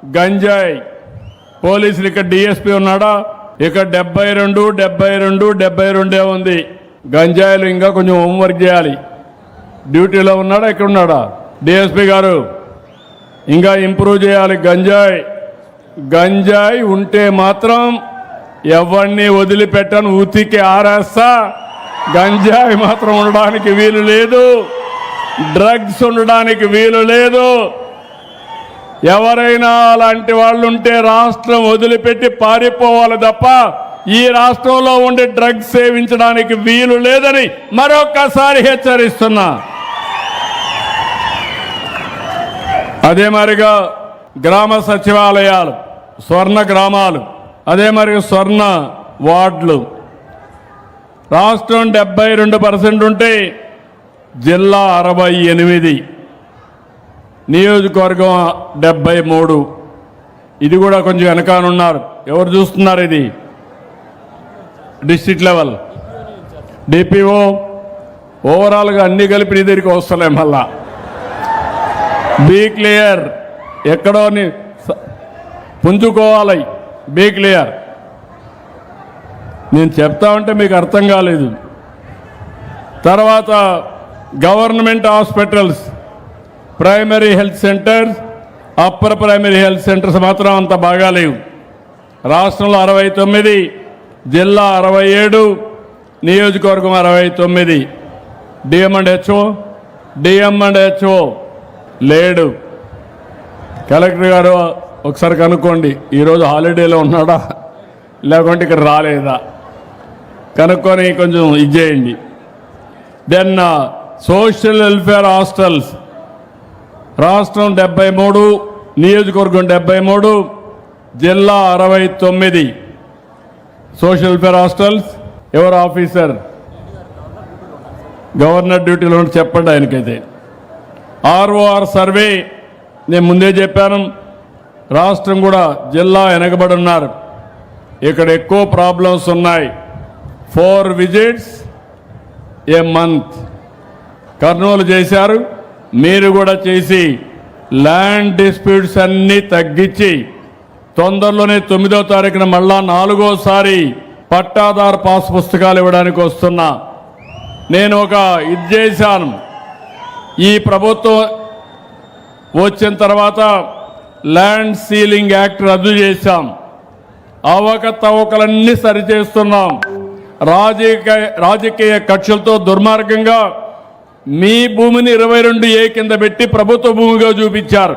గంజాయి పోలీసులు ఇక్కడ డిఎస్పీ ఉన్నాడా? ఇక్కడ 72 ఉంది. గంజాయిలు ఇంకా కొంచెం హోంవర్క్ చేయాలి. డ్యూటీలో ఉన్నాడా? ఇక్కడ ఉన్నాడా డిఎస్పీ గారు? ఇంకా ఇంప్రూవ్ చేయాలి. గంజాయి ఉంటే మాత్రం ఎవరిని వదిలిపెట్టను, ఉతికి ఆరేస్తా. గంజాయి మాత్రం ఉండడానికి వీలు లేదు, డ్రగ్స్ ఉండడానికి వీలు లేదు. ఎవరైనా అలాంటి వాళ్ళు ఉంటే రాష్ట్రం వదిలిపెట్టి పారిపోవాలి తప్ప ఈ రాష్ట్రంలో ఉండే డ్రగ్స్ సేవించడానికి వీలు లేదని మరొక్కసారి హెచ్చరిస్తున్నా. అదే మరిగా గ్రామ సచివాలయాలు, స్వర్ణ గ్రామాలు, అదే మరిగా స్వర్ణ వార్డులు రాష్ట్రం 72% ఉంటే జిల్లా 68, నియోజకవర్గం 73. ఇది కూడా కొంచెం వెనకానున్నారు. ఎవరు చూస్తున్నారు? ఇది డిస్ట్రిక్ట్ లెవెల్ డిపిఓ. ఓవరాల్గా అన్ని కలిపి నీ దగ్గరికి వస్తలే. మళ్ళా బీ క్లియర్, ఎక్కడో పుంజుకోవాలి. Be clear. నేను చెప్తా ఉంటే మీకు అర్థం కాలేదు. తర్వాత government hospitals, primary health centres, upper primary health centres మాత్రం అంత బాగాలేవు. రాష్ట్రంలో 69, జిల్లా 67, నియోజకవర్గం 69. డిఎంఎండ్హెచ్ఓ లేడు. కలెక్టర్ గారు ఒకసారి కనుక్కోండి, ఈరోజు హాలిడేలో ఉన్నాడా లేకుంటే ఇక్కడ రాలేదా కనుక్కొని కొంచెం ఇచ్చేయండి. దెన్ సోషల్ వెల్ఫేర్ హాస్టల్స్ రాష్ట్రం 73, నియోజకవర్గం 73, జిల్లా 69. సోషల్ వెల్ఫేర్ హాస్టల్స్ ఎవరు ఆఫీసర్? గవర్నర్ డ్యూటీలో చెప్పండి ఆయనకైతే. ఆర్ఓఆర్ సర్వే నేను ముందే చెప్పాను, రాష్ట్రం కూడా జిల్లా వెనకబడి ఉన్నారు. ఇక్కడ ఎక్కువ ప్రాబ్లమ్స్ ఉన్నాయి. 4 విజిట్స్ ఏ మంత్ కర్నూలు చేశారు. మీరు కూడా చేసి ల్యాండ్ డిస్ప్యూట్స్ అన్నీ తగ్గించి తొందరలోనే 9వ తారీఖున మళ్ళా 4వసారి పట్టాదారు పాస్ పుస్తకాలు ఇవ్వడానికి వస్తున్నా. నేను ఒక ఇది చేశాను. ఈ ప్రభుత్వం వచ్చిన తర్వాత ల్యాండ్ సీలింగ్ యాక్ట్ రద్దు చేశాం. అవకతవకలన్నీ సరిచేస్తున్నాం. రాజకీయ కక్షలతో దుర్మార్గంగా మీ భూమిని 22A కింద పెట్టి ప్రభుత్వ భూమిగా చూపించారు.